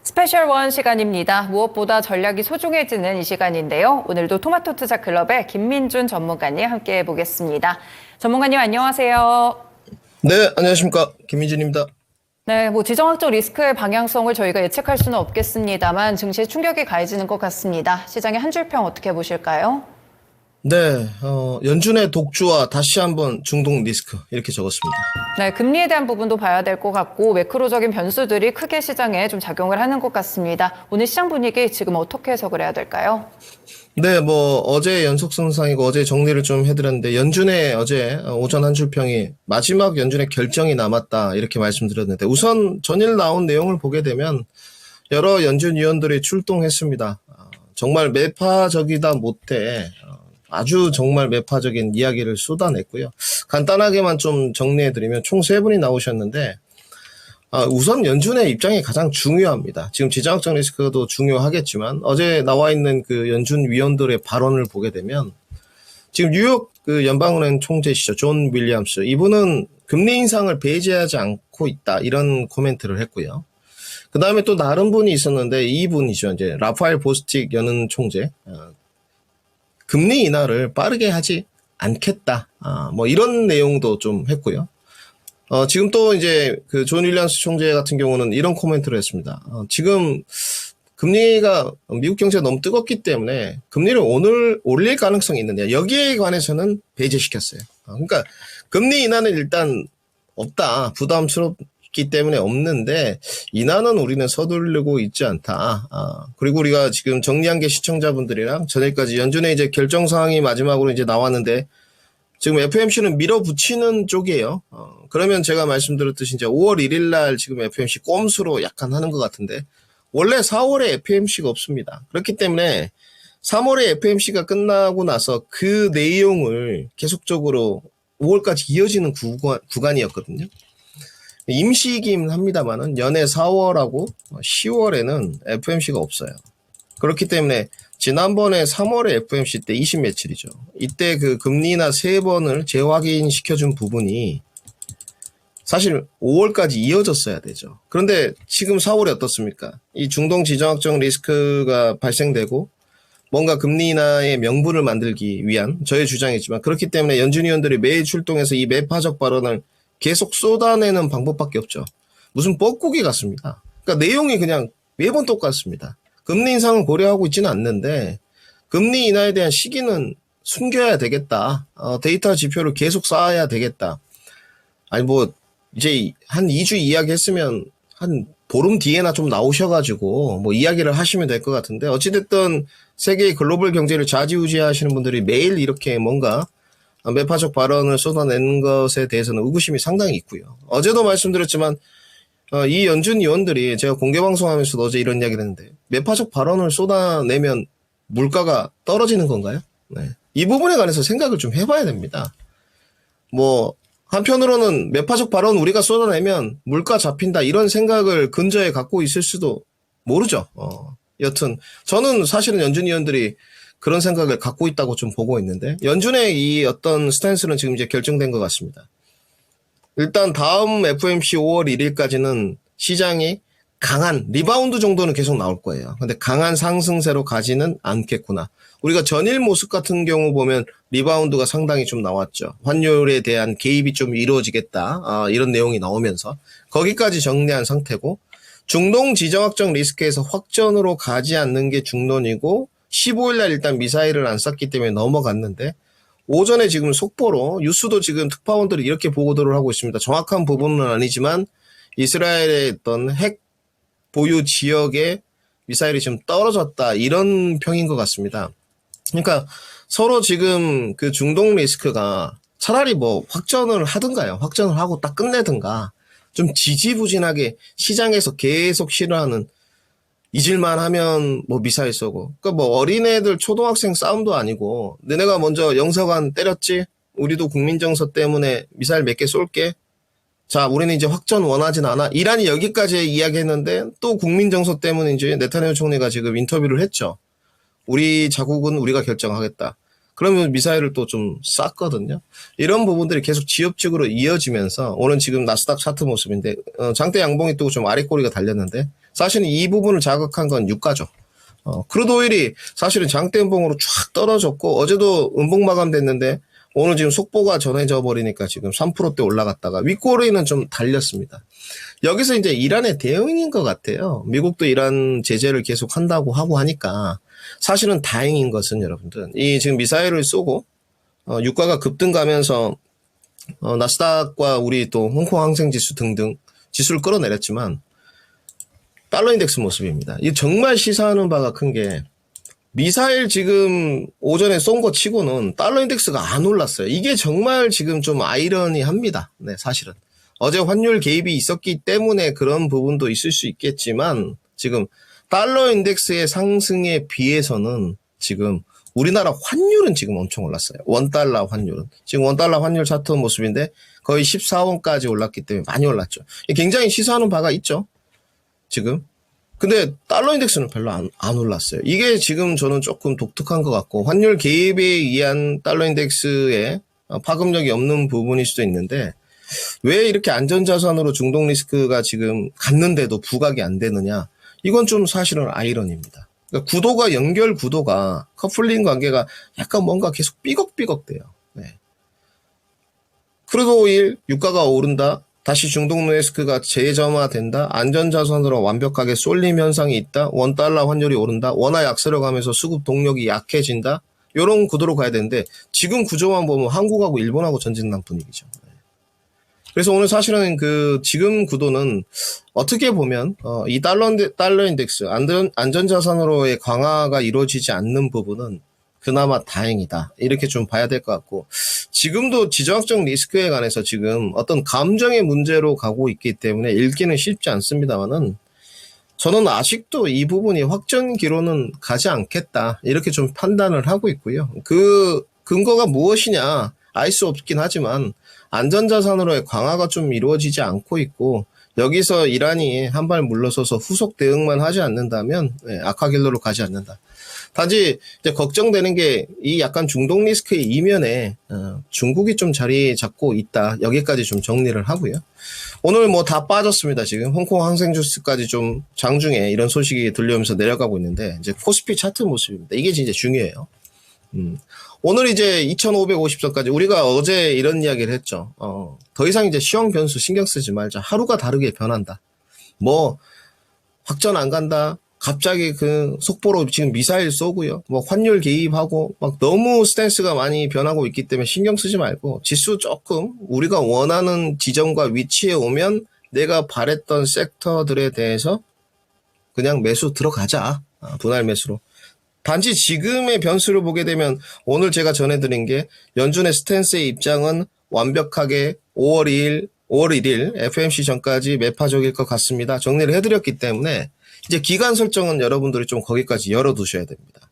스페셜 원 시간입니다. 무엇보다 전략이 소중해지는 이 시간인데요. 오늘도 토마토 투자 클럽의 김민준 전문가님 함께 해보겠습니다. 전문가님 안녕하세요. 네, 안녕하십니까. 김민준입니다. 네, 지정학적 리스크의 방향성을 저희가 예측할 수는 없겠습니다만 증시에 충격이 가해지는 것 같습니다. 시장의 한 줄평 어떻게 보실까요? 네, 연준의 독주와 다시 한번 중동 리스크 이렇게 적었습니다. 네, 금리에 대한 부분도 봐야 될 것 같고 매크로적인 변수들이 크게 시장에 좀 작용을 하는 것 같습니다. 오늘 시장 분위기 지금 어떻게 해석을 해야 될까요? 네, 어제 연속 상승이고 어제 정리를 좀 해드렸는데 연준의 어제 오전 한 줄평이 마지막 연준의 결정이 남았다 이렇게 말씀드렸는데 우선 전일 나온 내용을 보게 되면 여러 연준 위원들이 출동했습니다. 정말 매파적이다 못해 아주 정말 매파적인 이야기를 쏟아냈고요. 간단하게만 좀 정리해드리면 총 3분이 나오셨는데 우선 연준의 입장이 가장 중요합니다. 지금 지정학적 리스크도 중요하겠지만 어제 나와 있는 그 연준 위원들의 발언을 보게 되면 지금 뉴욕 그 연방은행 총재시죠. 존 윌리엄스. 이분은 금리 인상을 배제하지 않고 있다. 이런 코멘트를 했고요. 그 다음에 또 다른 분이 있었는데 이분이죠. 이제 라파엘 보스틱 연은 총재. 금리 인하를 빠르게 하지 않겠다. 이런 내용도 좀 했고요. 지금 또 이제 그 존 윌리엄스 총재 같은 경우는 이런 코멘트를 했습니다. 지금 금리가 미국 경제가 너무 뜨겁기 때문에 금리를 오늘 올릴 가능성이 있느냐. 여기에 관해서는 배제시켰어요. 그러니까 금리 인하는 일단 없다. 부담스럽기 때문에 없는데 인하는 우리는 서두르고 있지 않다. 그리고 우리가 지금 정리한 게 시청자분들이랑 전일까지 연준의 이제 결정 사항이 마지막으로 이제 나왔는데 지금 FOMC는 밀어붙이는 쪽이에요. 그러면 제가 말씀드렸듯이 이제 5월 1일 날 지금 FOMC 꼼수로 약간 하는 것 같은데 원래 4월에 FOMC가 없습니다. 그렇기 때문에 3월에 FOMC가 끝나고 나서 그 내용을 계속적으로 5월까지 이어지는 구간이었거든요. 임시이긴 합니다만은 연내 4월하고 10월에는 FOMC가 없어요. 그렇기 때문에 지난번에 3월에 FOMC 때 20 며칠이죠. 이때 그 금리나 3번을 재확인시켜준 부분이 사실 5월까지 이어졌어야 되죠. 그런데 지금 4월이 어떻습니까? 이 중동 지정학적 리스크가 발생되고 뭔가 금리 인하의 명분을 만들기 위한 저의 주장이지만 그렇기 때문에 연준 위원들이 매일 출동해서 이 매파적 발언을 계속 쏟아내는 방법밖에 없죠. 무슨 뻐꾸기 같습니다. 그러니까 내용이 그냥 매번 똑같습니다. 금리 인상을 고려하고 있지는 않는데 금리 인하에 대한 시기는 숨겨야 되겠다. 데이터 지표를 계속 쌓아야 되겠다. 아니 이제 한 2주 이야기했으면 한 보름 뒤에나 좀 나오셔가지고 이야기를 하시면 될 것 같은데 어찌됐든 세계의 글로벌 경제를 좌지우지하시는 분들이 매일 이렇게 뭔가 매파적 발언을 쏟아내는 것에 대해서는 의구심이 상당히 있고요. 어제도 말씀드렸지만 이 연준 위원들이 제가 공개방송하면서도 어제 이런 이야기를 했는데 매파적 발언을 쏟아내면 물가가 떨어지는 건가요? 네. 이 부분에 관해서 생각을 좀 해봐야 됩니다. 한편으로는 매파적 발언 우리가 쏟아내면 물가 잡힌다 이런 생각을 근저에 갖고 있을 수도 모르죠. 여튼 저는 사실은 연준 위원들이 그런 생각을 갖고 있다고 좀 보고 있는데 연준의 이 어떤 스탠스는 지금 이제 결정된 것 같습니다. 일단 다음 FOMC 5월 1일까지는 시장이 강한 리바운드 정도는 계속 나올 거예요. 근데 강한 상승세로 가지는 않겠구나. 우리가 전일 모습 같은 경우 보면 리바운드가 상당히 좀 나왔죠. 환율에 대한 개입이 좀 이루어지겠다. 이런 내용이 나오면서 거기까지 정리한 상태고 중동 지정학적 리스크에서 확전으로 가지 않는 게 중론이고 15일 날 일단 미사일을 안 쐈기 때문에 넘어갔는데 오전에 지금 속보로 뉴스도 지금 특파원들이 이렇게 보도를 하고 있습니다. 정확한 부분은 아니지만 이스라엘의 어떤 핵 보유 지역에 미사일이 지금 떨어졌다 이런 평인 것 같습니다. 그러니까 서로 지금 그 중동 리스크가 차라리 확전을 하든가요. 확전을 하고 딱 끝내든가 좀 지지부진하게 시장에서 계속 싫어하는 잊을만 하면 미사일 쏘고. 그러니까 어린애들 초등학생 싸움도 아니고 너네가 먼저 영사관 때렸지? 우리도 국민정서 때문에 미사일 몇 개 쏠게. 자, 우리는 이제 확전 원하진 않아. 이란이 여기까지 이야기했는데 또 국민정서 때문에 이제 네타냐후 총리가 지금 인터뷰를 했죠. 우리 자국은 우리가 결정하겠다. 그러면 미사일을 또 좀 쐈거든요. 이런 부분들이 계속 지엽적으로 이어지면서 오늘 지금 나스닥 차트 모습인데 장대 양봉이 또 좀 아랫꼬리가 달렸는데 사실은 이 부분을 자극한 건 유가죠. 크루드 오일이 사실은 장대음봉으로 쫙 떨어졌고 어제도 음봉 마감됐는데 오늘 지금 속보가 전해져 버리니까 지금 3%대 올라갔다가 윗꼬리는 좀 달렸습니다. 여기서 이제 이란의 대응인 것 같아요. 미국도 이란 제재를 계속 한다고 하고 하니까 사실은 다행인 것은 여러분들 이 지금 미사일을 쏘고 유가가 급등가면서 나스닥과 우리 또 홍콩 항생지수 등등 지수를 끌어내렸지만 달러 인덱스 모습입니다. 이게 정말 시사하는 바가 큰 게 미사일 지금 오전에 쏜 거 치고는 달러 인덱스가 안 올랐어요. 이게 정말 지금 좀 아이러니합니다. 네, 사실은. 어제 환율 개입이 있었기 때문에 그런 부분도 있을 수 있겠지만 지금 달러 인덱스의 상승에 비해서는 지금 우리나라 환율은 지금 엄청 올랐어요. 원달러 환율은. 지금 원달러 환율 차트 모습인데 거의 14원까지 올랐기 때문에 많이 올랐죠. 굉장히 시사하는 바가 있죠. 지금. 근데 달러 인덱스는 별로 안 올랐어요. 이게 지금 저는 조금 독특한 것 같고 환율 개입에 의한 달러 인덱스에 파급력이 없는 부분일 수도 있는데 왜 이렇게 안전자산으로 중동 리스크가 지금 갔는데도 부각이 안 되느냐. 이건 좀 사실은 아이러니입니다. 그러니까 구도가 연결 구도가 커플링 관계가 약간 뭔가 계속 삐걱삐걱돼요. 네. 크루드 오일 유가가 오른다. 다시 중동 리스크가 재점화된다. 안전자산으로 완벽하게 쏠림 현상이 있다. 원달러 환율이 오른다. 원화 약세로 가면서 수급 동력이 약해진다. 이런 구도로 가야 되는데 지금 구조만 보면 한국하고 일본하고 전진난 분위기죠. 그래서 오늘 사실은 지금 구도는 어떻게 보면 이 달러 인덱스 안전자산으로의 강화가 이루어지지 않는 부분은 그나마 다행이다. 이렇게 좀 봐야 될 것 같고 지금도 지정학적 리스크에 관해서 지금 어떤 감정의 문제로 가고 있기 때문에 읽기는 쉽지 않습니다만은 저는 아직도 이 부분이 확정기로는 가지 않겠다. 이렇게 좀 판단을 하고 있고요. 그 근거가 무엇이냐 알 수 없긴 하지만 안전자산으로의 강화가 좀 이루어지지 않고 있고 여기서 이란이 한 발 물러서서 후속 대응만 하지 않는다면 악화길로로 가지 않는다. 단지 이제 걱정되는 게 이 약간 중동 리스크의 이면에 중국이 좀 자리 잡고 있다. 여기까지 좀 정리를 하고요. 오늘 뭐 다 빠졌습니다. 지금 홍콩 항생주스까지 좀 장중에 이런 소식이 들려오면서 내려가고 있는데 이제 코스피 차트 모습입니다. 이게 진짜 중요해요. 오늘 이제 2550선까지 우리가 어제 이런 이야기를 했죠. 더 이상 이제 시황 변수 신경 쓰지 말자. 하루가 다르게 변한다. 뭐 확전 안 간다. 갑자기 속보로 지금 미사일 쏘고요. 뭐 환율 개입하고 막 너무 스탠스가 많이 변하고 있기 때문에 신경 쓰지 말고 지수 조금 우리가 원하는 지점과 위치에 오면 내가 바랬던 섹터들에 대해서 그냥 매수 들어가자. 분할 매수로. 단지 지금의 변수를 보게 되면 오늘 제가 전해드린 게 연준의 스탠스의 입장은 완벽하게 5월 1일 FOMC 전까지 매파적일 것 같습니다. 정리를 해드렸기 때문에 이제 기간 설정은 여러분들이 좀 거기까지 열어두셔야 됩니다.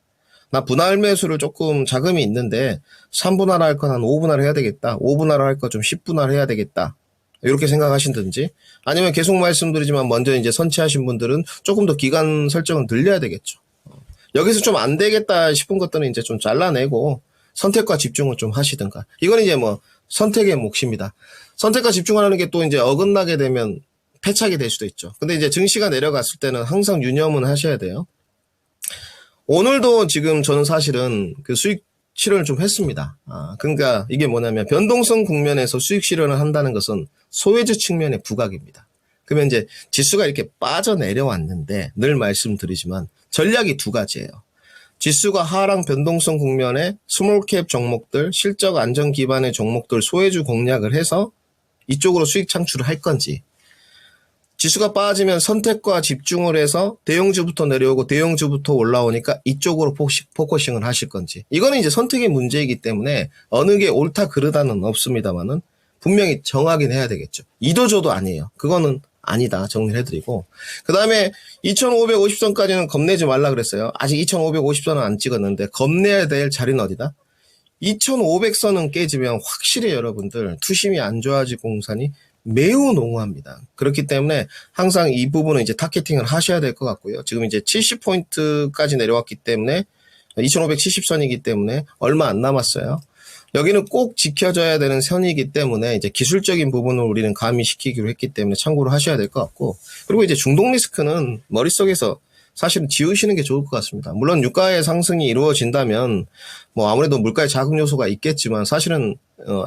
나 분할 매수를 조금 자금이 있는데 3분할 할 건 한 5분할 해야 되겠다. 5분할 할 거 좀 10분할 해야 되겠다. 이렇게 생각하신든지 아니면 계속 말씀드리지만 먼저 이제 선취하신 분들은 조금 더 기간 설정을 늘려야 되겠죠. 여기서 좀 안 되겠다 싶은 것들은 이제 좀 잘라내고 선택과 집중을 좀 하시든가. 이건 이제 뭐 선택의 몫입니다. 선택과 집중을 하는 게 또 이제 어긋나게 되면 패착이 될 수도 있죠. 근데 이제 증시가 내려갔을 때는 항상 유념은 하셔야 돼요. 오늘도 지금 저는 사실은 수익 실현을 좀 했습니다. 그러니까 이게 뭐냐면 변동성 국면에서 수익 실현을 한다는 것은 소외주 측면의 부각입니다. 그러면 이제 지수가 이렇게 빠져내려왔는데 늘 말씀드리지만 전략이 두 가지예요. 지수가 하락 변동성 국면에 스몰캡 종목들, 실적 안정 기반의 종목들 소외주 공략을 해서 이쪽으로 수익 창출을 할 건지 지수가 빠지면 선택과 집중을 해서 대형주부터 내려오고 대형주부터 올라오니까 이쪽으로 포커싱을 하실 건지 이거는 이제 선택의 문제이기 때문에 어느 게 옳다 그르다는 없습니다만은 분명히 정하긴 해야 되겠죠. 이도저도 아니에요. 그거는 아니다 정리를 해드리고 그 다음에 2550선까지는 겁내지 말라 그랬어요. 아직 2550선은 안 찍었는데 겁내야 될 자리는 어디다? 2500선은 깨지면 확실히 여러분들 투심이 안 좋아질 공산이 매우 농후합니다. 그렇기 때문에 항상 이 부분은 이제 타겟팅을 하셔야 될 것 같고요. 지금 이제 70포인트까지 내려왔기 때문에 2570선이기 때문에 얼마 안 남았어요. 여기는 꼭 지켜져야 되는 선이기 때문에 이제 기술적인 부분을 우리는 가미시키기로 했기 때문에 참고를 하셔야 될 것 같고, 그리고 이제 중동 리스크는 머릿속에서 사실은 지우시는 게 좋을 것 같습니다. 물론 유가의 상승이 이루어진다면 뭐 아무래도 물가의 자금 요소가 있겠지만 사실은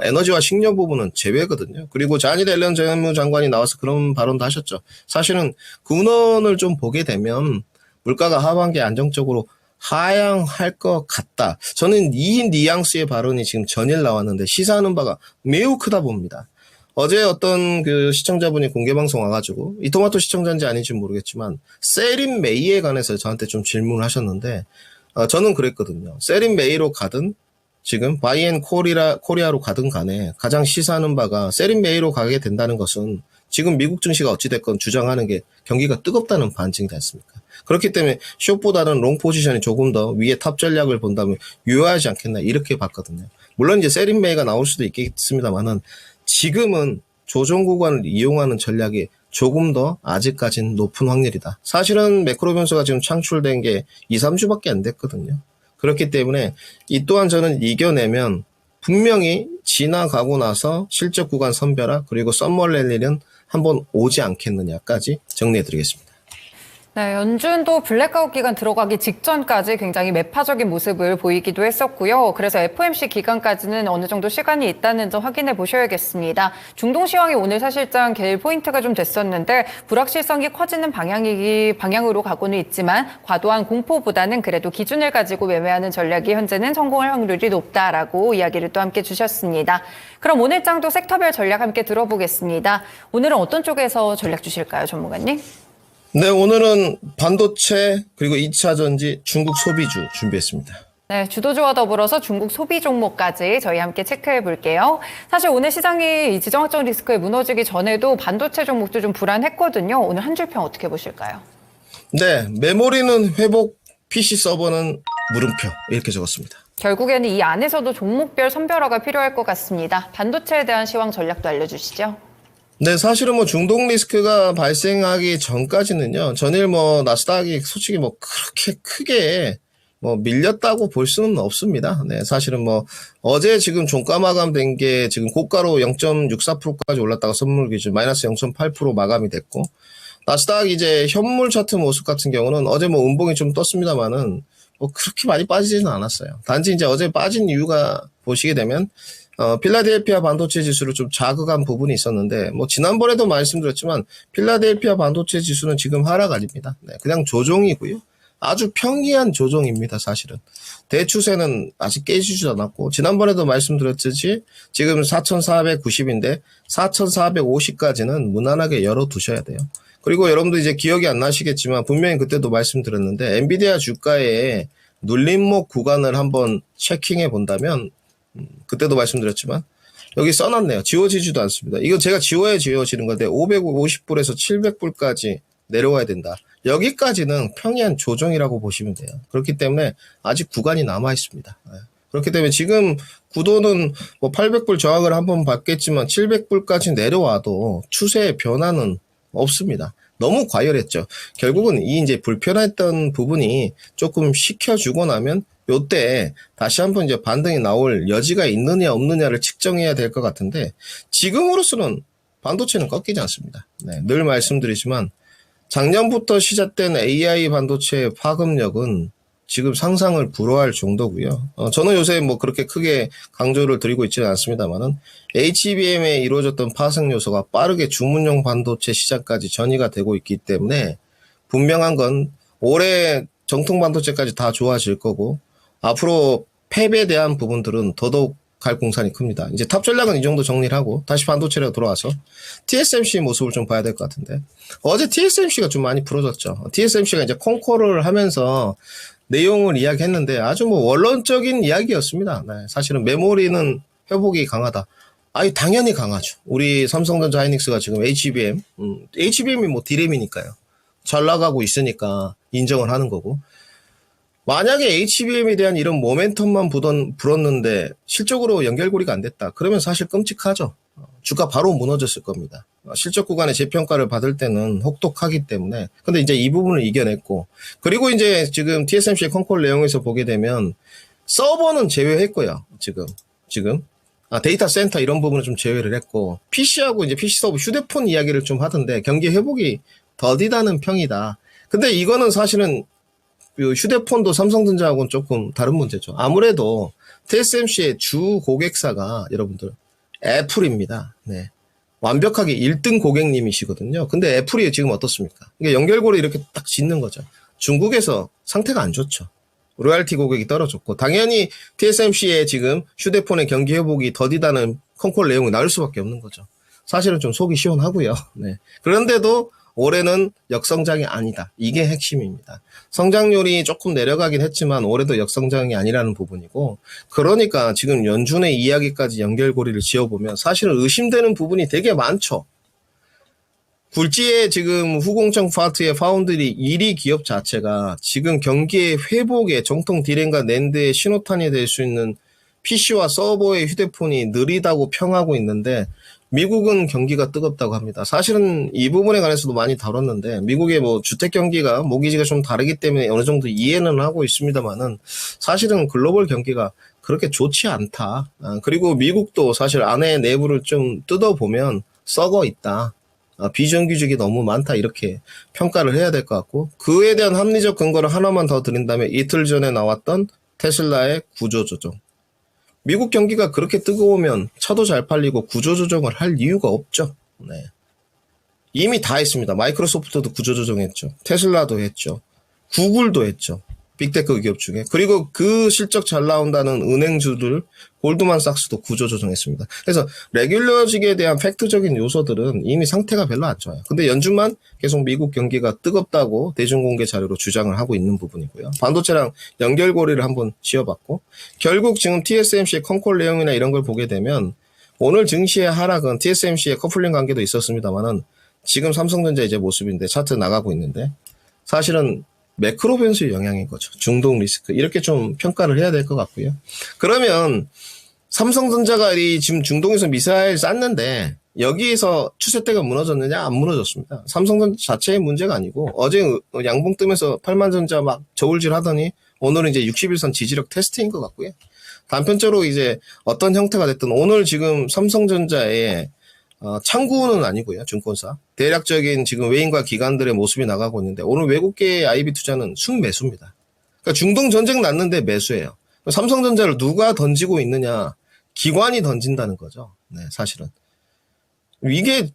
에너지와 식료 부분은 제외거든요. 그리고 자니드 앨런 재무장관이 나와서 그런 발언도 하셨죠. 사실은 군원을 좀 보게 되면 물가가 하반기에 안정적으로 하향할 것 같다. 저는 이 뉘앙스의 발언이 지금 전일 나왔는데 시사하는 바가 매우 크다 봅니다. 어제 어떤 그 시청자분이 공개방송 와가지고, 이 토마토 시청자인지 아닌지 모르겠지만, 세린 메이에 관해서 저한테 좀 질문을 하셨는데, 저는 그랬거든요. 세린 메이로 가든, 지금 바이앤 코리아로 가든 간에 가장 시사하는 바가 세린 메이로 가게 된다는 것은 지금 미국 증시가 어찌됐건 주장하는 게 경기가 뜨겁다는 반증이지 않습니까? 그렇기 때문에 숏보다는 롱 포지션이 조금 더 위에 탑 전략을 본다면 유효하지 않겠나 이렇게 봤거든요. 물론 이제 세린 메이가 나올 수도 있겠습니다만은 지금은 조정 구간을 이용하는 전략이 조금 더 아직까지는 높은 확률이다. 사실은 매크로 변수가 지금 창출된 게 2, 3주밖에 안 됐거든요. 그렇기 때문에 이 또한 저는 이겨내면 분명히 지나가고 나서 실적 구간 선별화 그리고 썸머 랠리는 한번 오지 않겠느냐까지 정리해드리겠습니다. 네, 연준도 블랙아웃 기간 들어가기 직전까지 굉장히 매파적인 모습을 보이기도 했었고요. 그래서 FOMC 기간까지는 어느 정도 시간이 있다는 점 확인해 보셔야겠습니다. 중동 시황이 오늘 사실상 갤 포인트가 좀 됐었는데 불확실성이 커지는 방향으로 가고는 있지만 과도한 공포보다는 그래도 기준을 가지고 매매하는 전략이 현재는 성공할 확률이 높다라고 이야기를 또 함께 주셨습니다. 그럼 오늘 장도 섹터별 전략 함께 들어보겠습니다. 오늘은 어떤 쪽에서 전략 주실까요, 전문가님? 네, 오늘은 반도체 그리고 2차 전지 중국 소비주 준비했습니다. 네, 주도주와 더불어서 중국 소비 종목까지 저희 함께 체크해 볼게요. 사실 오늘 시장이 이 지정학적 리스크에 무너지기 전에도 반도체 종목도 좀 불안했거든요. 오늘 한 줄 평 어떻게 보실까요? 네, 메모리는 회복, PC 서버는 물음표 이렇게 적었습니다. 결국에는 이 안에서도 종목별 선별화가 필요할 것 같습니다. 반도체에 대한 시황 전략도 알려주시죠. 네, 사실은 뭐 중동 리스크가 발생하기 전까지는요, 전일 뭐 나스닥이 솔직히 뭐 그렇게 크게 뭐 밀렸다고 볼 수는 없습니다. 네, 사실은 뭐 어제 지금 종가 마감된 게 지금 고가로 0.64%까지 올랐다가 선물 기준 마이너스 0.8% 마감이 됐고, 나스닥 이제 현물 차트 모습 같은 경우는 어제 뭐 음봉이 좀 떴습니다만은 뭐 그렇게 많이 빠지지는 않았어요. 단지 이제 어제 빠진 이유가 보시게 되면 필라델피아 반도체 지수를 좀 자극한 부분이 있었는데, 뭐, 지난번에도 말씀드렸지만, 필라델피아 반도체 지수는 지금 하락 아닙니다. 네, 그냥 조정이고요. 아주 평이한 조정입니다, 사실은. 대추세는 아직 깨지지도 않았고, 지난번에도 말씀드렸듯이, 지금 4,490인데, 4,450까지는 무난하게 열어두셔야 돼요. 그리고 여러분도 이제 기억이 안 나시겠지만, 분명히 그때도 말씀드렸는데, 엔비디아 주가의 눌림목 구간을 한번 체킹해 본다면, 그때도 말씀드렸지만 여기 써놨네요. 지워지지도 않습니다. 이거 제가 지워야 지워지는 건데 550불에서 700불까지 내려와야 된다. 여기까지는 평이한 조정이라고 보시면 돼요. 그렇기 때문에 아직 구간이 남아 있습니다. 그렇기 때문에 지금 구도는 뭐 800불 저항을 한번 받겠지만 700불까지 내려와도 추세의 변화는 없습니다. 너무 과열했죠. 결국은 이 이제 불편했던 부분이 조금 식혀주고 나면 요때 다시 한번 이제 반등이 나올 여지가 있느냐 없느냐를 측정해야 될 것 같은데, 지금으로서는 반도체는 꺾이지 않습니다. 네, 늘 말씀드리지만 작년부터 시작된 AI 반도체의 파급력은 지금 상상을 불허할 정도고요. 저는 요새 뭐 그렇게 크게 강조를 드리고 있지는 않습니다만은 HBM에 이루어졌던 파생 요소가 빠르게 주문용 반도체 시장까지 전이가 되고 있기 때문에 분명한 건 올해 정통 반도체까지 다 좋아질 거고, 앞으로 팹에 대한 부분들은 더더욱 갈 공산이 큽니다. 이제 탑 전략은 이 정도 정리를 하고 다시 반도체로 돌아와서 TSMC 모습을 좀 봐야 될 것 같은데, 어제 TSMC가 좀 많이 부러졌죠. TSMC가 이제 콩콜을 하면서 내용을 이야기했는데 아주 뭐 원론적인 이야기였습니다. 네, 사실은 메모리는 회복이 강하다. 아니 당연히 강하죠. 우리 삼성전자 하이닉스가 지금 HBM이 뭐 디램이니까요. 잘 나가고 있으니까 인정을 하는 거고, 만약에 HBM에 대한 이런 모멘텀만 불었는데 실적으로 연결고리가 안 됐다. 그러면 사실 끔찍하죠. 주가 바로 무너졌을 겁니다. 실적 구간의 재평가를 받을 때는 혹독하기 때문에. 근데 이제 이 부분을 이겨냈고, 그리고 이제 지금 TSMC 콩콜 내용에서 보게 되면 서버는 제외했고요. 지금 지금. 데이터 센터 이런 부분은 좀 제외를 했고, PC하고 이제 PC 서버 휴대폰 이야기를 좀 하던데, 경기 회복이 더디다는 평이다. 근데 이거는 사실은 그 휴대폰도 삼성전자하고는 조금 다른 문제죠. 아무래도 TSMC의 주 고객사가 여러분들 애플입니다. 네. 완벽하게 1등 고객님이시거든요. 근데 애플이 지금 어떻습니까? 이게 연결고리 이렇게 딱 짓는 거죠. 중국에서 상태가 안 좋죠. 로얄티 고객이 떨어졌고, 당연히 TSMC의 지금 휴대폰의 경기 회복이 더디다는 컨콜 내용이 나올 수밖에 없는 거죠. 사실은 좀 속이 시원하고요. 네. 그런데도 올해는 역성장이 아니다. 이게 핵심입니다. 성장률이 조금 내려가긴 했지만 올해도 역성장이 아니라는 부분이고, 그러니까 지금 연준의 이야기까지 연결고리를 지어보면 사실은 의심되는 부분이 되게 많죠. 굴지의 지금 후공정 파트의 파운드리 1위 기업 자체가 지금 경기의 회복에 정통 디램과 낸드의 신호탄이 될 수 있는 PC와 서버의 휴대폰이 느리다고 평하고 있는데, 미국은 경기가 뜨겁다고 합니다. 사실은 이 부분에 관해서도 많이 다뤘는데, 미국의 뭐 주택 경기가 모기지가 좀 다르기 때문에 어느 정도 이해는 하고 있습니다만은, 사실은 글로벌 경기가 그렇게 좋지 않다. 그리고 미국도 사실 안에 내부를 좀 뜯어보면 썩어 있다. 비정규직이 너무 많다, 이렇게 평가를 해야 될 것 같고, 그에 대한 합리적 근거를 하나만 더 드린다면 이틀 전에 나왔던 테슬라의 구조조정. 미국 경기가 그렇게 뜨거우면 차도 잘 팔리고 구조조정을 할 이유가 없죠. 네. 이미 다 했습니다. 마이크로소프트도 구조조정했죠. 테슬라도 했죠. 구글도 했죠. 빅테크 기업 중에. 그리고 그 실적 잘 나온다는 은행주들, 골드만삭스도 구조조정했습니다. 그래서 레귤러직에 대한 팩트적인 요소들은 이미 상태가 별로 안 좋아요. 근데 연준만 계속 미국 경기가 뜨겁다고 대중공개 자료로 주장을 하고 있는 부분이고요. 반도체랑 연결고리를 한번 지어봤고, 결국 지금 TSMC의 컨콜 내용이나 이런 걸 보게 되면 오늘 증시의 하락은 TSMC의 커플링 관계도 있었습니다만은 지금 삼성전자 이제 모습인데 차트 나가고 있는데, 사실은 매크로 변수의 영향인 거죠. 중동 리스크. 이렇게 좀 평가를 해야 될 것 같고요. 그러면 삼성전자가 이 지금 중동에서 미사일 쐈는데 여기에서 추세대가 무너졌느냐? 안 무너졌습니다. 삼성전자 자체의 문제가 아니고, 어제 양봉 뜨면서 8만전자 막 저울질 하더니 오늘은 이제 60일선 지지력 테스트인 것 같고요. 단편적으로 이제 어떤 형태가 됐든 오늘 지금 삼성전자의 창구는 아니고요, 증권사. 대략적인 지금 외인과 기관들의 모습이 나가고 있는데, 오늘 외국계의 IB 투자는 순매수입니다. 그러니까 중동 전쟁 났는데 매수예요. 삼성전자를 누가 던지고 있느냐? 기관이 던진다는 거죠. 네, 사실은. 이게,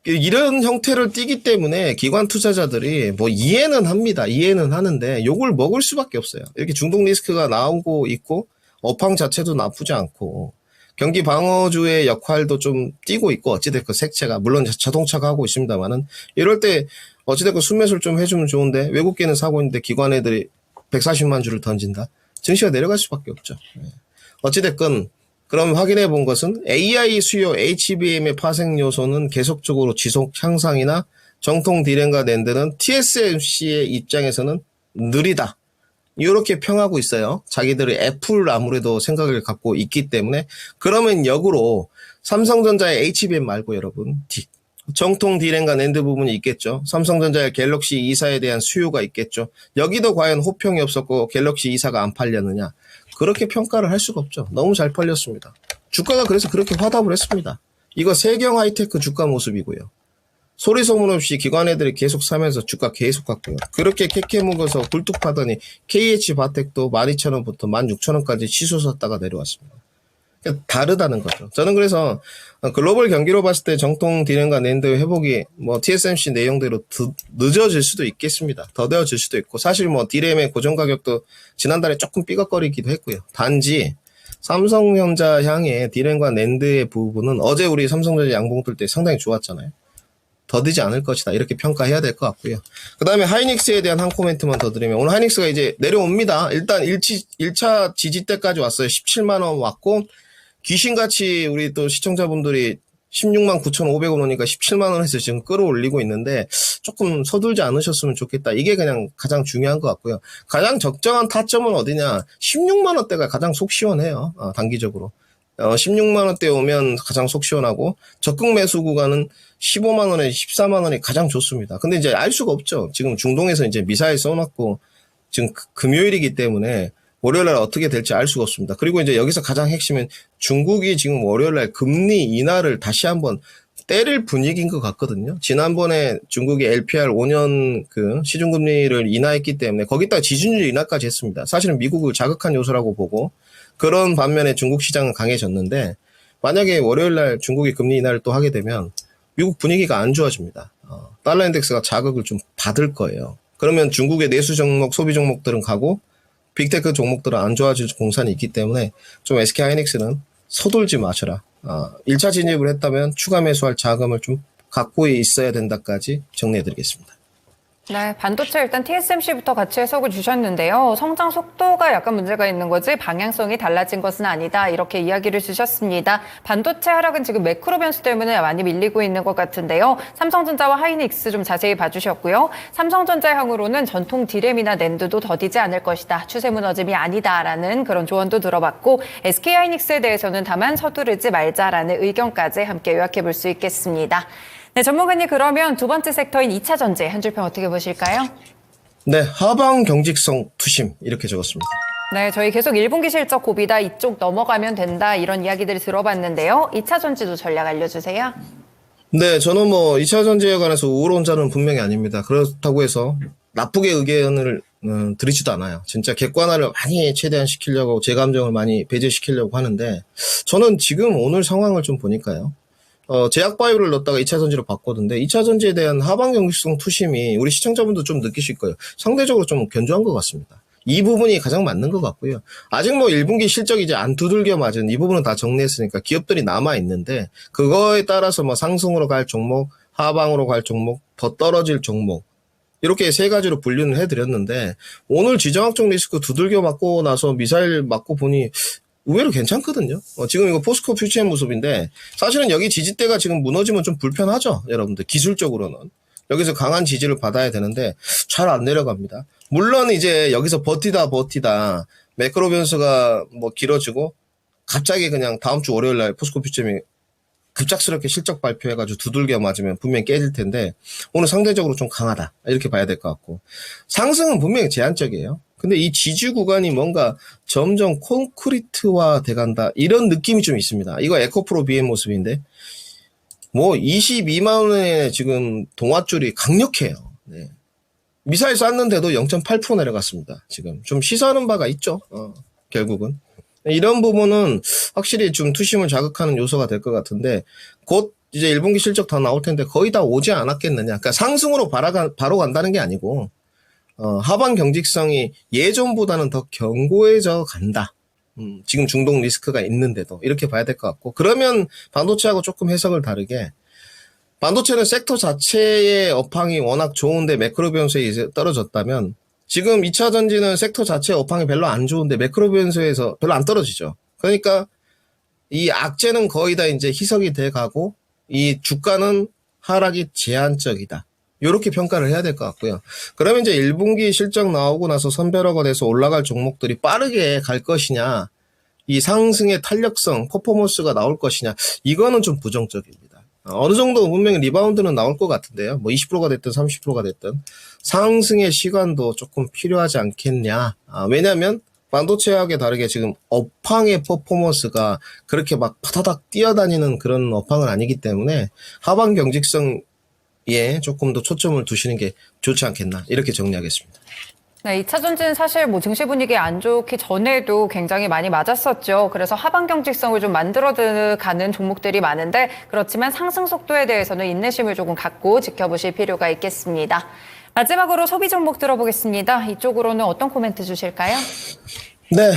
이런 형태를 띠기 때문에 기관 투자자들이 뭐 이해는 합니다. 이해는 하는데, 욕을 먹을 수밖에 없어요. 이렇게 중동 리스크가 나오고 있고, 업황 자체도 나쁘지 않고, 경기 방어주의 역할도 좀 띄고 있고, 어찌됐건 색채가, 물론 자동차가 하고 있습니다만은, 이럴 때 어찌됐건 순매수를 좀 해주면 좋은데, 외국계는 사고 있는데 기관 애들이 140만 주를 던진다? 증시가 내려갈 수밖에 없죠. 어찌됐건, 그럼 확인해 본 것은 AI 수요 HBM의 파생 요소는 계속적으로 지속 향상이나 정통 디램과 낸드는 TSMC의 입장에서는 느리다. 이렇게 평하고 있어요. 자기들의 애플 아무래도 생각을 갖고 있기 때문에. 그러면 역으로 삼성전자의 HBM 말고 여러분, 정통 디램과 낸드 부분이 있겠죠. 삼성전자의 갤럭시 2사에 대한 수요가 있겠죠. 여기도 과연 호평이 없었고 갤럭시 2사가 안 팔렸느냐. 그렇게 평가를 할 수가 없죠. 너무 잘 팔렸습니다. 주가가 그래서 그렇게 화답을 했습니다. 이거 세경 하이테크 주가 모습이고요. 소리 소문 없이 기관 애들이 계속 사면서 주가 계속 갔고요. 그렇게 캐캐 묵어서 굴뚝 파더니 KH바텍도 12,000원부터 16,000원까지 치솟았다가 내려왔습니다. 그러니까 다르다는 거죠. 저는 그래서 글로벌 경기로 봤을 때 정통 디램과 낸드의 회복이 뭐 TSMC 내용대로 늦어질 수도 있겠습니다. 더뎌질 수도 있고, 사실 뭐 디램의 고정 가격도 지난달에 조금 삐걱거리기도 했고요. 단지 삼성전자 향의 디램과 낸드의 부분은 어제 우리 삼성전자 양봉 뜰 때 상당히 좋았잖아요. 더디지 않을 것이다, 이렇게 평가해야 될 것 같고요. 그 다음에 하이닉스에 대한 한 코멘트만 더 드리면, 오늘 하이닉스가 이제 내려옵니다. 일단 1차 지지대까지 왔어요. 17만원 왔고, 귀신같이 우리 또 시청자분들이 16만 9,500원 오니까 17만원에서 지금 끌어올리고 있는데, 조금 서둘지 않으셨으면 좋겠다. 이게 그냥 가장 중요한 것 같고요. 가장 적정한 타점은 어디냐? 16만원대가 가장 속 시원해요. 단기적으로. 16만원대 오면 가장 속 시원하고, 적극 매수 구간은 15만원에 14만원이 가장 좋습니다. 근데 이제 알 수가 없죠. 지금 중동에서 이제 미사일 써놨고, 지금 금요일이기 때문에 월요일날 어떻게 될지 알 수가 없습니다. 그리고 이제 여기서 가장 핵심은 중국이 지금 월요일날 금리 인하를 다시 한번 때릴 분위기인 것 같거든요. 지난번에 중국이 LPR 5년 그 시중금리를 인하했기 때문에 거기다가 지준율 인하까지 했습니다. 사실은 미국을 자극한 요소라고 보고 그런 반면에 중국 시장은 강해졌는데 만약에 월요일날 중국이 금리 인하를 또 하게 되면 미국 분위기가 안 좋아집니다. 달러 인덱스가 자극을 좀 받을 거예요. 그러면 중국의 내수 종목, 소비 종목들은 가고 빅테크 종목들은 안 좋아질 공산이 있기 때문에 좀 SK하이닉스는 서둘지 마셔라. 1차 진입을 했다면 추가 매수할 자금을 좀 갖고 있어야 된다까지 정리해드리겠습니다. 네, 반도체 일단 TSMC부터 같이 해석을 주셨는데요. 성장 속도가 약간 문제가 있는 거지 방향성이 달라진 것은 아니다. 이렇게 이야기를 주셨습니다. 반도체 하락은 지금 매크로 변수 때문에 많이 밀리고 있는 것 같은데요. 삼성전자와 하이닉스 좀 자세히 봐주셨고요. 삼성전자 향으로는 전통 디램이나 낸드도 더디지 않을 것이다. 추세 무너짐이 아니다라는 그런 조언도 들어봤고 SK하이닉스에 대해서는 다만 서두르지 말자라는 의견까지 함께 요약해 볼 수 있겠습니다. 네, 전문가님 그러면 두 번째 섹터인 2차 전지 한 줄평 어떻게 보실까요? 네, 하방 경직성 투심 이렇게 적었습니다. 네, 저희 계속 1분기 실적 고비다 이쪽 넘어가면 된다 이런 이야기들을 들어봤는데요. 2차 전지도 전략 알려주세요. 네, 저는 뭐 2차 전지에 관해서 우호론자는 분명히 아닙니다. 그렇다고 해서 나쁘게 의견을 드리지도 않아요. 진짜 객관화를 많이 최대한 시키려고 제 감정을 많이 배제시키려고 하는데 저는 지금 오늘 상황을 좀 보니까요. 제약바이오를 넣었다가 2차 전지로 바꿨는데 2차 전지에 대한 하방 경직성 투심이 우리 시청자분도 좀 느끼실 거예요. 상대적으로 좀 견조한 것 같습니다. 이 부분이 가장 맞는 것 같고요. 아직 뭐 1분기 실적이 이제 안 두들겨 맞은 이 부분은 다 정리했으니까 기업들이 남아 있는데 그거에 따라서 뭐 상승으로 갈 종목, 하방으로 갈 종목, 더 떨어질 종목 이렇게 세 가지로 분류는 해드렸는데 오늘 지정학적 리스크 두들겨 맞고 나서 미사일 맞고 보니 의외로 괜찮거든요. 지금 이거 포스코 퓨처의 모습인데 사실은 여기 지지대가 지금 무너지면 좀 불편하죠. 여러분들 기술적으로는. 여기서 강한 지지를 받아야 되는데 잘 안 내려갑니다. 물론 이제 여기서 버티다 매크로 변수가 뭐 길어지고 갑자기 그냥 다음 주 월요일 날 포스코 퓨처이 급작스럽게 실적 발표해가지고 두들겨 맞으면 분명히 깨질 텐데 오늘 상대적으로 좀 강하다 이렇게 봐야 될 것 같고 상승은 분명히 제한적이에요. 근데 이 지지 구간이 뭔가 점점 콘크리트화 돼간다 이런 느낌이 좀 있습니다. 이거 에코프로 BM 모습인데 뭐 22만 원에 지금 동아줄이 강력해요. 네. 미사일 쐈는데도 0.8% 내려갔습니다. 지금 좀 시사하는 바가 있죠. 결국은 이런 부분은 확실히 좀 투심을 자극하는 요소가 될 것 같은데 곧 이제 1분기 실적 다 나올 텐데 거의 다 오지 않았겠느냐. 그러니까 상승으로 바로 간다는 게 아니고 하방 경직성이 예전보다는 더 견고해져 간다. 지금 중동 리스크가 있는데도 이렇게 봐야 될 것 같고 그러면 반도체하고 조금 해석을 다르게 반도체는 섹터 자체의 업황이 워낙 좋은데 매크로 변수에 이제 떨어졌다면 지금 2차 전지는 섹터 자체의 업황이 별로 안 좋은데 매크로 변수에서 별로 안 떨어지죠. 그러니까 이 악재는 거의 다 이제 희석이 돼 가고 이 주가는 하락이 제한적이다. 이렇게 평가를 해야 될 것 같고요. 그러면 이제 1분기 실적 나오고 나서 선별화가 돼서 올라갈 종목들이 빠르게 갈 것이냐, 이 상승의 탄력성, 퍼포먼스가 나올 것이냐, 이거는 좀 부정적입니다. 어느 정도 분명히 리바운드는 나올 것 같은데요. 뭐 20%가 됐든 30%가 됐든 상승의 시간도 조금 필요하지 않겠냐. 왜냐하면 반도체하게 다르게 지금 업황의 퍼포먼스가 그렇게 막 파다닥 뛰어다니는 그런 업황은 아니기 때문에 하방 경직성 예, 조금 더 초점을 두시는 게 좋지 않겠나 이렇게 정리하겠습니다. 네, 2차 전지는 사실 뭐 증시 분위기 안 좋기 전에도 굉장히 많이 맞았었죠. 그래서 하방 경직성을 좀 만들어가는 종목들이 많은데 그렇지만 상승 속도에 대해서는 인내심을 조금 갖고 지켜보실 필요가 있겠습니다. 마지막으로 소비 종목 들어보겠습니다. 이쪽으로는 어떤 코멘트 주실까요? 네,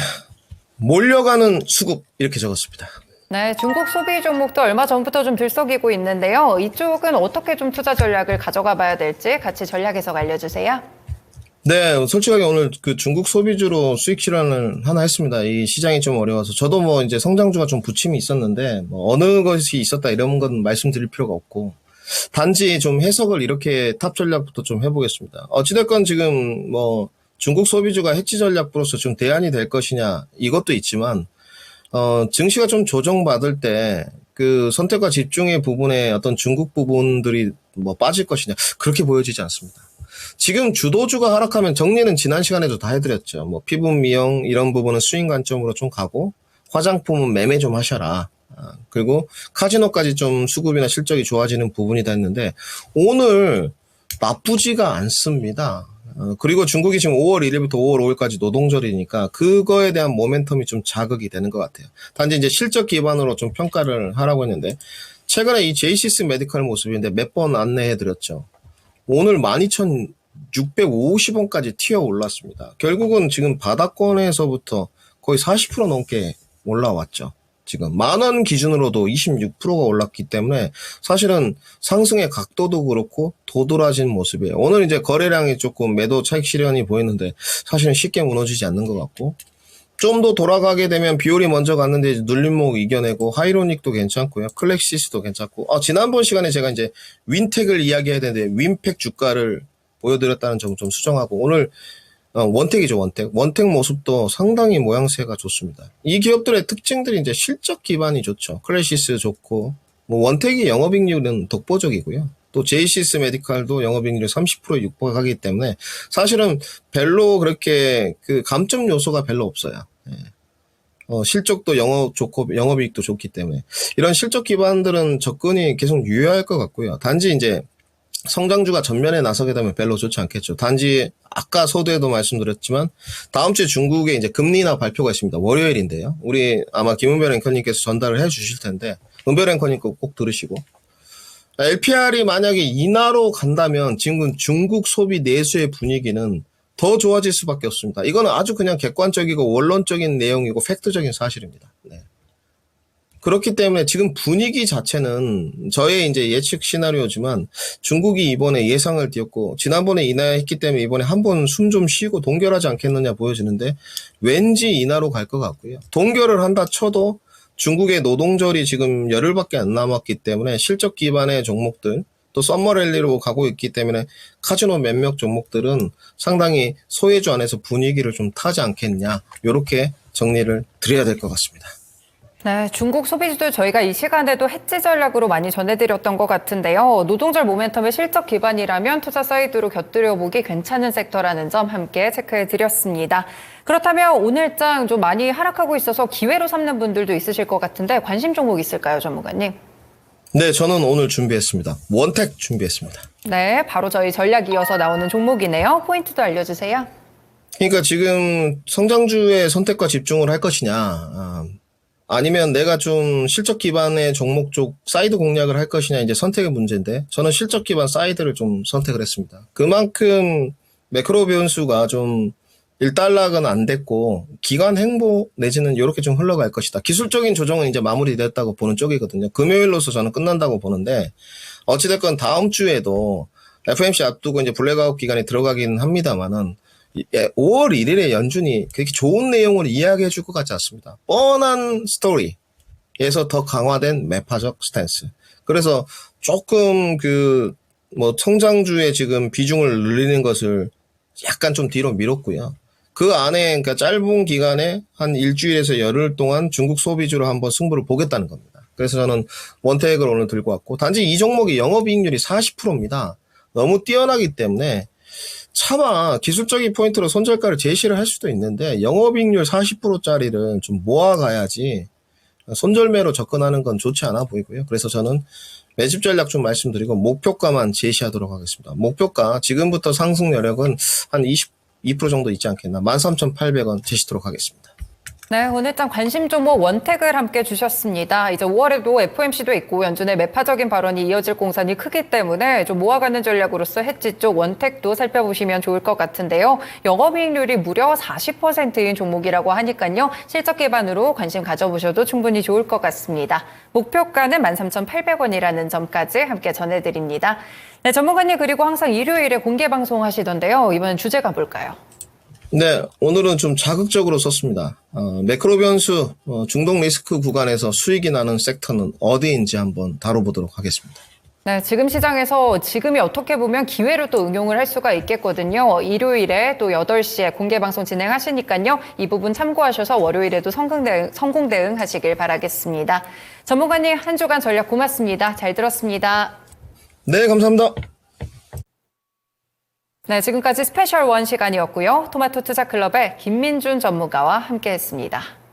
몰려가는 수급 이렇게 적었습니다. 네, 중국 소비 종목도 얼마 전부터 좀 들썩이고 있는데요. 이쪽은 어떻게 좀 투자 전략을 가져가 봐야 될지 같이 전략 해석 알려주세요. 네, 솔직하게 오늘 그 중국 소비주로 수익 실현을 하나 했습니다. 이 시장이 좀 어려워서 저도 뭐 이제 성장주가 좀 부침이 있었는데 뭐 어느 것이 있었다 이런 건 말씀드릴 필요가 없고 단지 좀 해석을 이렇게 탑 전략부터 좀 해보겠습니다. 어찌됐건 지금 뭐 중국 소비주가 해치 전략으로서 좀 대안이 될 것이냐 이것도 있지만 증시가 좀 조정받을 때 그 선택과 집중의 부분에 어떤 중국 부분들이 뭐 빠질 것이냐 그렇게 보여지지 않습니다. 지금 주도주가 하락하면 정리는 지난 시간에도 다 해드렸죠. 뭐 피부 미용 이런 부분은 수익 관점으로 좀 가고 화장품은 매매 좀 하셔라. 그리고 카지노까지 좀 수급이나 실적이 좋아지는 부분이다 했는데 오늘 나쁘지가 않습니다. 그리고 중국이 지금 5월 1일부터 5월 5일까지 노동절이니까 그거에 대한 모멘텀이 좀 자극이 되는 것 같아요. 단지 이제 실적 기반으로 좀 평가를 하라고 했는데 최근에 이 제이시스 메디컬 모습인데 몇 번 안내해드렸죠. 오늘 12,650원까지 튀어 올랐습니다. 결국은 지금 바닥권에서부터 거의 40% 넘게 올라왔죠. 지금 10,000원 기준으로도 26%가 올랐기 때문에 사실은 상승의 각도도 그렇고 도드라진 모습이에요. 오늘 이제 거래량이 조금 매도 차익 실현이 보이는데 사실은 쉽게 무너지지 않는 것 같고 좀 더 돌아가게 되면 비올이 먼저 갔는데 이제 눌림목 이겨내고 하이로닉도 괜찮고요. 클렉시스도 괜찮고 지난번 시간에 제가 이제 윈텍을 이야기해야 되는데 윈팩 주가를 보여드렸다는 점 좀 수정하고 오늘 원텍이죠, 원텍. 원텍 모습도 상당히 모양새가 좋습니다. 이 기업들의 특징들이 이제 실적 기반이 좋죠. 클래시스 좋고, 뭐 원텍이 영업이익률은 독보적이고요. 또 제이시스 메디칼도 영업이익률이 30%에 육박하기 때문에 사실은 별로 그렇게 그 감점 요소가 별로 없어요. 예. 실적도 좋고 영업이익도 좋기 때문에 이런 실적 기반들은 접근이 계속 유효할 것 같고요. 단지 이제 성장주가 전면에 나서게 되면 별로 좋지 않겠죠. 단지 아까 서두에도 말씀드렸지만 다음 주에 중국에 이제 금리 인하 발표가 있습니다. 월요일인데요. 우리 아마 김은별 앵커님께서 전달을 해 주실 텐데 은별 앵커님 거 꼭 들으시고 LPR이 만약에 인하로 간다면 지금 중국 소비 내수의 분위기는 더 좋아질 수밖에 없습니다. 이거는 아주 그냥 객관적이고 원론적인 내용이고 팩트적인 사실입니다. 네. 그렇기 때문에 지금 분위기 자체는 저의 이제 예측 시나리오지만 중국이 이번에 예상을 띄웠고 지난번에 인하했기 때문에 이번에 한번 숨 좀 쉬고 동결하지 않겠느냐 보여지는데 왠지 인하로 갈 것 같고요. 동결을 한다 쳐도 중국의 노동절이 지금 열흘밖에 안 남았기 때문에 실적 기반의 종목들 또 썸머랠리로 가고 있기 때문에 카지노 몇몇 종목들은 상당히 소외주 안에서 분위기를 좀 타지 않겠냐 이렇게 정리를 드려야 될 것 같습니다. 네, 중국 소비주도 저희가 이 시간에도 해지 전략으로 많이 전해드렸던 것 같은데요. 노동절 모멘텀의 실적 기반이라면 투자 사이드로 곁들여 보기 괜찮은 섹터라는 점 함께 체크해드렸습니다. 그렇다면 오늘장 좀 많이 하락하고 있어서 기회로 삼는 분들도 있으실 것 같은데 관심 종목 있을까요, 전문가님? 네, 저는 오늘 준비했습니다. 원텍 준비했습니다. 네, 바로 저희 전략 이어서 나오는 종목이네요. 포인트도 알려주세요. 그러니까 지금 성장주의 선택과 집중을 할 것이냐, 아니면 내가 좀 실적 기반의 종목 쪽 사이드 공략을 할 것이냐 이제 선택의 문제인데 저는 실적 기반 사이드를 좀 선택을 했습니다. 그만큼 매크로 변수가 좀 일단락은 안 됐고 기관 행보 내지는 이렇게 좀 흘러갈 것이다. 기술적인 조정은 이제 마무리됐다고 보는 쪽이거든요. 금요일로서 저는 끝난다고 보는데 어찌됐건 다음 주에도 FOMC 앞두고 이제 블랙아웃 기간이 들어가긴 합니다만은 5월 1일에 연준이 그렇게 좋은 내용을 이야기해 줄 것 같지 않습니다. 뻔한 스토리에서 더 강화된 매파적 스탠스. 그래서 조금 성장주의 지금 비중을 늘리는 것을 약간 좀 뒤로 미뤘고요. 그 안에 그러니까 짧은 기간에 한 일주일에서 열흘 동안 중국 소비주로 한번 승부를 보겠다는 겁니다. 그래서 저는 원텍을 오늘 들고 왔고 단지 이 종목이 영업이익률이 40%입니다. 너무 뛰어나기 때문에 차마 기술적인 포인트로 손절가를 제시를 할 수도 있는데 영업이익률 40%짜리를 좀 모아가야지 손절매로 접근하는 건 좋지 않아 보이고요. 그래서 저는 매집 전략 좀 말씀드리고 목표가만 제시하도록 하겠습니다. 목표가 지금부터 상승 여력은 한 22% 정도 있지 않겠나. 13,800원 제시도록 하겠습니다. 네, 오늘장 관심 종목 원텍을 함께 주셨습니다. 이제 5월에도 FOMC도 있고 연준의 매파적인 발언이 이어질 공산이 크기 때문에 좀 모아가는 전략으로서 해지 쪽 원텍도 살펴보시면 좋을 것 같은데요. 영업이익률이 무려 40%인 종목이라고 하니까요. 실적 기반으로 관심 가져보셔도 충분히 좋을 것 같습니다. 목표가는 13,800원이라는 점까지 함께 전해드립니다. 네, 전문가님 그리고 항상 일요일에 공개 방송하시던데요. 이번 주제가 뭘까요? 네, 오늘은 좀 자극적으로 썼습니다. 매크로 변수, 중동 리스크 구간에서 수익이 나는 섹터는 어디인지 한번 다뤄보도록 하겠습니다. 네, 지금 시장에서 지금이 어떻게 보면 기회로 또 응용을 할 수가 있겠거든요. 일요일에 또 8시에 공개 방송 진행하시니까요. 이 부분 참고하셔서 월요일에도 성공 대응 하시길 바라겠습니다. 전문가님 한 주간 전략 고맙습니다. 잘 들었습니다. 네, 감사합니다. 네, 지금까지 스페셜 원 시간이었고요. 토마토 투자클럽의 김민준 전문가와 함께했습니다.